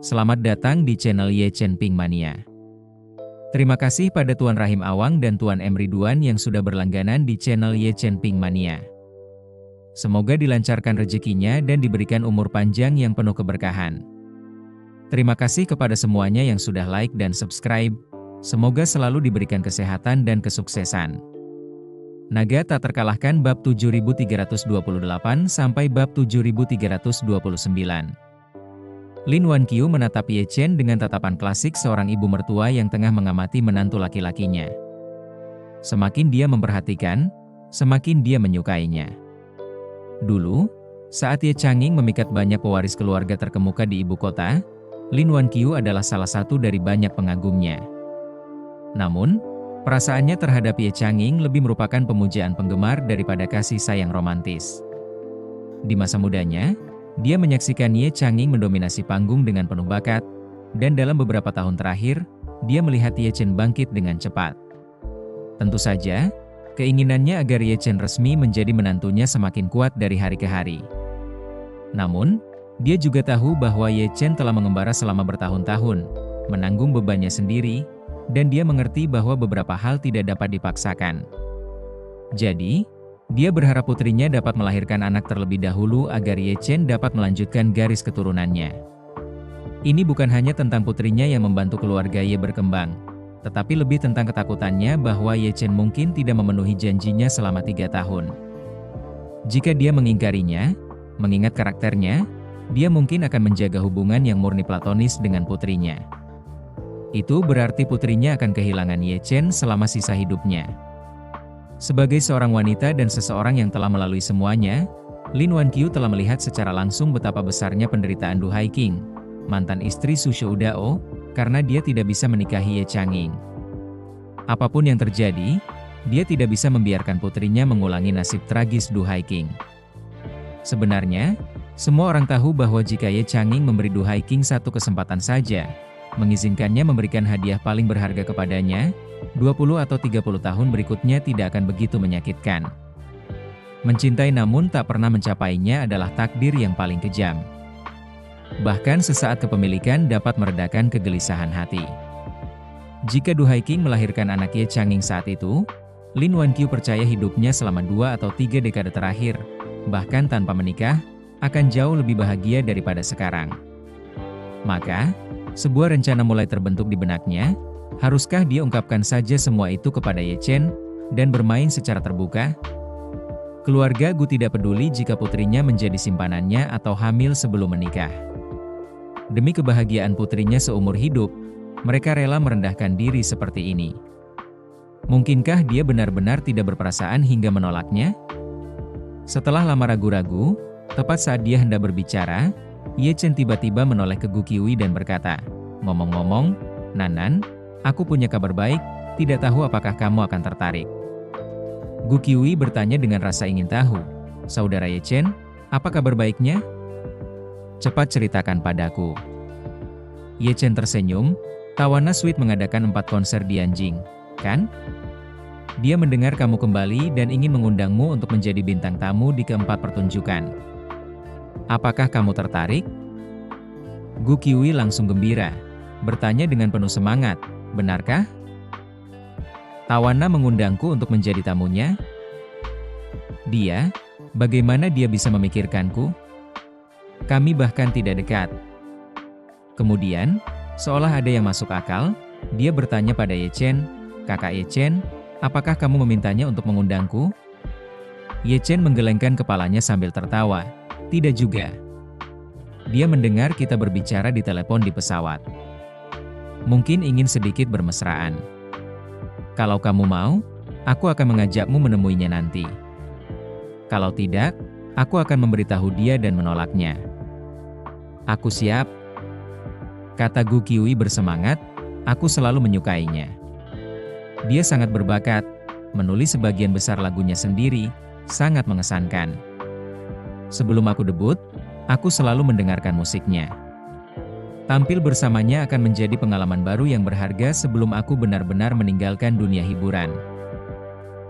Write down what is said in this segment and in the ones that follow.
Selamat datang di channel Ye Chen Ping Mania. Terima kasih pada Tuan Rahim Awang dan Tuan M. Ridwan yang sudah berlangganan di channel Ye Chen Ping Mania. Semoga dilancarkan rezekinya dan diberikan umur panjang yang penuh keberkahan. Terima kasih kepada semuanya yang sudah like dan subscribe. Semoga selalu diberikan kesehatan dan kesuksesan. Naga tak terkalahkan bab 7328 sampai bab 7329. Lin Wanqiu menatap Ye Chen dengan tatapan klasik seorang ibu mertua yang tengah mengamati menantu laki-lakinya. Semakin dia memperhatikan, semakin dia menyukainya. Dulu, saat Ye Changing memikat banyak pewaris keluarga terkemuka di ibu kota, Lin Wanqiu adalah salah satu dari banyak pengagumnya. Namun, perasaannya terhadap Ye Changing lebih merupakan pemujaan penggemar daripada kasih sayang romantis. Di masa mudanya, dia menyaksikan Ye Changing mendominasi panggung dengan penuh bakat, dan dalam beberapa tahun terakhir, dia melihat Ye Chen bangkit dengan cepat. Tentu saja, keinginannya agar Ye Chen resmi menjadi menantunya semakin kuat dari hari ke hari. Namun, dia juga tahu bahwa Ye Chen telah mengembara selama bertahun-tahun, menanggung bebannya sendiri, dan dia mengerti bahwa beberapa hal tidak dapat dipaksakan. Jadi, dia berharap putrinya dapat melahirkan anak terlebih dahulu agar Ye Chen dapat melanjutkan garis keturunannya. Ini bukan hanya tentang putrinya yang membantu keluarga Ye berkembang, tetapi lebih tentang ketakutannya bahwa Ye Chen mungkin tidak memenuhi janjinya selama 3 tahun. Jika dia mengingkarinya, mengingat karakternya, dia mungkin akan menjaga hubungan yang murni platonis dengan putrinya. Itu berarti putrinya akan kehilangan Ye Chen selama sisa hidupnya. Sebagai seorang wanita dan seseorang yang telah melalui semuanya, Lin Wanqiu telah melihat secara langsung betapa besarnya penderitaan Du Haiqing, mantan istri Su Shoudao, karena dia tidak bisa menikahi Ye Changing. Apapun yang terjadi, dia tidak bisa membiarkan putrinya mengulangi nasib tragis Du Haiqing. Sebenarnya, semua orang tahu bahwa jika Ye Changing memberi Du Haiqing satu kesempatan saja, mengizinkannya memberikan hadiah paling berharga kepadanya, 20 atau 30 tahun berikutnya tidak akan begitu menyakitkan. Mencintai namun tak pernah mencapainya adalah takdir yang paling kejam. Bahkan sesaat kepemilikan dapat meredakan kegelisahan hati. Jika Du Haiqing melahirkan anak Ye Changing saat itu, Lin Wanqiu percaya hidupnya selama 2 atau 3 dekade terakhir, bahkan tanpa menikah, akan jauh lebih bahagia daripada sekarang. Maka, sebuah rencana mulai terbentuk di benaknya. Haruskah dia ungkapkan saja semua itu kepada Ye Chen, dan bermain secara terbuka? Keluarga Gu tidak peduli jika putrinya menjadi simpanannya atau hamil sebelum menikah. Demi kebahagiaan putrinya seumur hidup, mereka rela merendahkan diri seperti ini. Mungkinkah dia benar-benar tidak berperasaan hingga menolaknya? Setelah lama ragu-ragu, tepat saat dia hendak berbicara, Ye Chen tiba-tiba menoleh ke Gu Qiui dan berkata, "Ngomong-ngomong, Nanan, aku punya kabar baik, tidak tahu apakah kamu akan tertarik." Gu Qiui bertanya dengan rasa ingin tahu, "Saudara Ye Chen, apa kabar baiknya? Cepat ceritakan padaku." Ye Chen tersenyum, "Tawana Suite mengadakan 4 konser di Anjing, kan? Dia mendengar kamu kembali dan ingin mengundangmu untuk menjadi bintang tamu di keempat pertunjukan. Apakah kamu tertarik?" Gu Qiui langsung gembira, bertanya dengan penuh semangat, "Benarkah? Tawana mengundangku untuk menjadi tamunya? Dia, bagaimana dia bisa memikirkanku? Kami bahkan tidak dekat." Kemudian, seolah ada yang masuk akal, dia bertanya pada Ye Chen, "Kakak Ye Chen, apakah kamu memintanya untuk mengundangku?" Ye Chen menggelengkan kepalanya sambil tertawa, "Tidak juga. Dia mendengar kita berbicara di telepon di pesawat. Mungkin ingin sedikit bermesraan. Kalau kamu mau, aku akan mengajakmu menemuinya nanti. Kalau tidak, aku akan memberitahu dia dan menolaknya." "Aku siap," kata Gu Qiui bersemangat, "aku selalu menyukainya. Dia sangat berbakat, menulis sebagian besar lagunya sendiri, sangat mengesankan. Sebelum aku debut, aku selalu mendengarkan musiknya. Tampil bersamanya akan menjadi pengalaman baru yang berharga sebelum aku benar-benar meninggalkan dunia hiburan."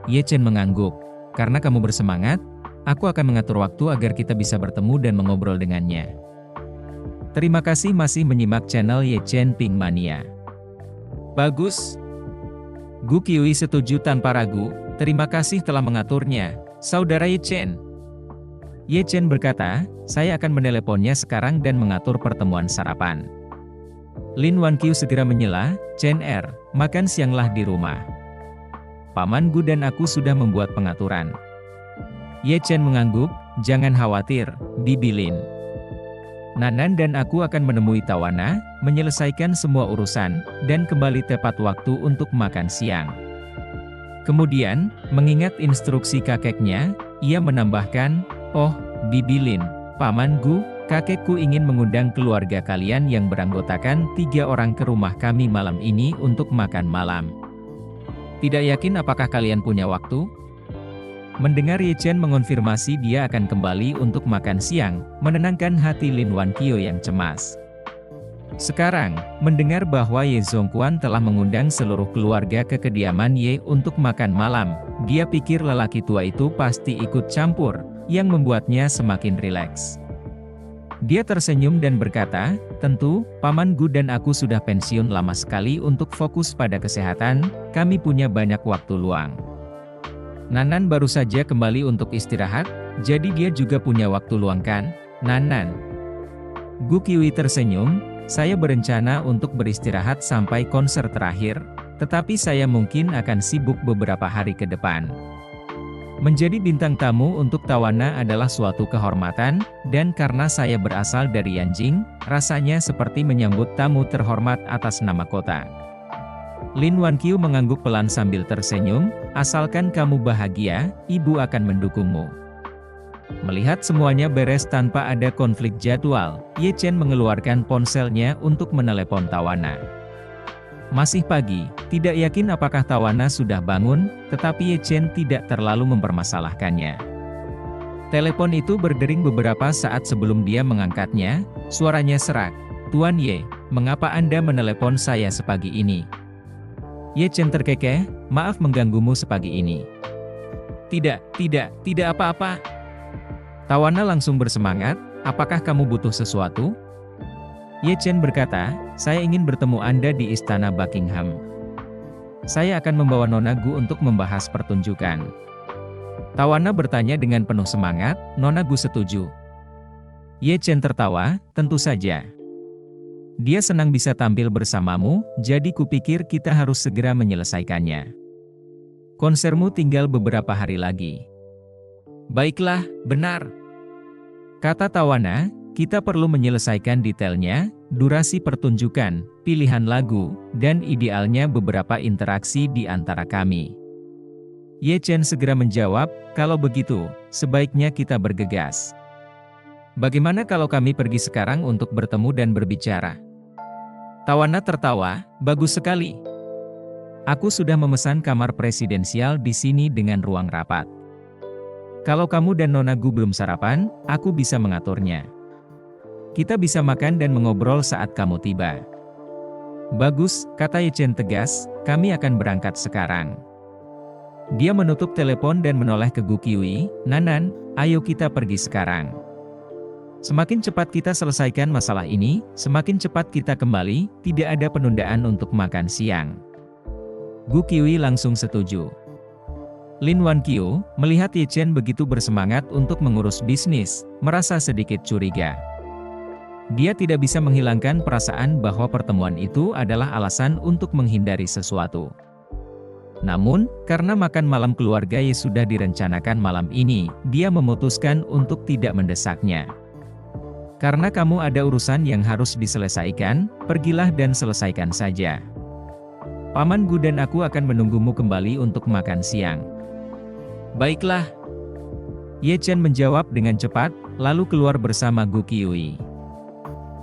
Ye Chen mengangguk, "Karena kamu bersemangat, aku akan mengatur waktu agar kita bisa bertemu dan mengobrol dengannya." Terima kasih masih menyimak channel Ye Chen Ping Mania. Bagus. Gu Qiui setuju tanpa ragu, terima kasih telah mengaturnya, Saudara Ye Chen. Ye Chen berkata, saya akan meneleponnya sekarang dan mengatur pertemuan sarapan. Lin Wanqiu segera menyela, Chen Er, makan sianglah di rumah. Paman Gu dan aku sudah membuat pengaturan. Ye Chen mengangguk, jangan khawatir, Bibi Lin. Nanan dan aku akan menemui Tawana, menyelesaikan semua urusan, dan kembali tepat waktu untuk makan siang. Kemudian, mengingat instruksi kakeknya, ia menambahkan, oh, Bibi Lin, Paman Gu, kakekku ingin mengundang keluarga kalian yang beranggotakan 3 orang ke rumah kami malam ini untuk makan malam. Tidak yakin apakah kalian punya waktu? Mendengar Ye Chen mengonfirmasi dia akan kembali untuk makan siang, menenangkan hati Lin Wanqiu yang cemas. Sekarang, mendengar bahwa Ye Zhongquan telah mengundang seluruh keluarga ke kediaman Ye untuk makan malam, dia pikir lelaki tua itu pasti ikut campur, yang membuatnya semakin rileks. Dia tersenyum dan berkata, tentu, Paman Gu dan aku sudah pensiun lama sekali untuk fokus pada kesehatan, kami punya banyak waktu luang. Nanan baru saja kembali untuk istirahat, jadi dia juga punya waktu luang kan, Nanan? Gu Qiui tersenyum, saya berencana untuk beristirahat sampai konser terakhir, tetapi saya mungkin akan sibuk beberapa hari ke depan. Menjadi bintang tamu untuk Tawana adalah suatu kehormatan, dan karena saya berasal dari Yanjing, rasanya seperti menyambut tamu terhormat atas nama kota. Lin Wanqiu mengangguk pelan sambil tersenyum, asalkan kamu bahagia, ibu akan mendukungmu. Melihat semuanya beres tanpa ada konflik jadwal, Ye Chen mengeluarkan ponselnya untuk menelepon Tawana. Masih pagi, tidak yakin apakah Tawana sudah bangun, tetapi Ye Chen tidak terlalu mempermasalahkannya. Telepon itu berdering beberapa saat sebelum dia mengangkatnya, suaranya serak, Tuan Ye, mengapa Anda menelepon saya sepagi ini? Ye Chen terkekeh, maaf mengganggumu sepagi ini. Tidak apa-apa. Tawana langsung bersemangat, apakah kamu butuh sesuatu? Ye Chen berkata, saya ingin bertemu Anda di Istana Buckingham. Saya akan membawa Nona Gu untuk membahas pertunjukan. Tawana bertanya dengan penuh semangat, Nona Gu setuju. Ye Chen tertawa, tentu saja. Dia senang bisa tampil bersamamu, jadi kupikir kita harus segera menyelesaikannya. Konsermu tinggal beberapa hari lagi. Baiklah, benar. Kata Tawana, kita perlu menyelesaikan detailnya, durasi pertunjukan, pilihan lagu, dan idealnya beberapa interaksi di antara kami. Ye Chen segera menjawab, kalau begitu, sebaiknya kita bergegas. Bagaimana kalau kami pergi sekarang untuk bertemu dan berbicara? Tawana tertawa, bagus sekali. Aku sudah memesan kamar presidensial di sini dengan ruang rapat. Kalau kamu dan Nona Gu belum sarapan, aku bisa mengaturnya. Kita bisa makan dan mengobrol saat kamu tiba. Bagus, kata Ye Chen tegas, kami akan berangkat sekarang. Dia menutup telepon dan menoleh ke Gu Qiui, Nanan, ayo kita pergi sekarang. Semakin cepat kita selesaikan masalah ini, semakin cepat kita kembali, tidak ada penundaan untuk makan siang. Gu Qiui langsung setuju. Lin Wanqiu, melihat Ye Chen begitu bersemangat untuk mengurus bisnis, merasa sedikit curiga. Dia tidak bisa menghilangkan perasaan bahwa pertemuan itu adalah alasan untuk menghindari sesuatu. Namun, karena makan malam keluarga Ye sudah direncanakan malam ini, dia memutuskan untuk tidak mendesaknya. Karena kamu ada urusan yang harus diselesaikan, pergilah dan selesaikan saja. Paman Gu dan aku akan menunggumu kembali untuk makan siang. Baiklah. Ye Chen menjawab dengan cepat, lalu keluar bersama Gu Qiui.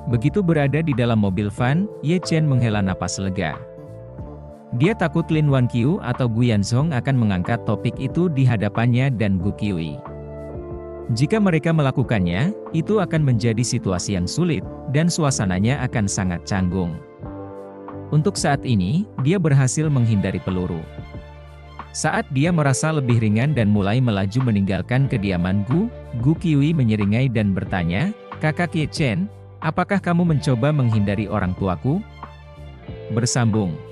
Begitu berada di dalam mobil van, Ye Chen menghela napas lega. Dia takut Lin Wanqiu atau Gu Yanzhong akan mengangkat topik itu di hadapannya dan Gu Qiui. Jika mereka melakukannya, itu akan menjadi situasi yang sulit, dan suasananya akan sangat canggung. Untuk saat ini, dia berhasil menghindari peluru. Saat dia merasa lebih ringan dan mulai melaju meninggalkan kediaman Gu Qiui menyeringai dan bertanya, Kakak Ye Chen, Apakah kamu mencoba menghindari orang tuaku? Bersambung.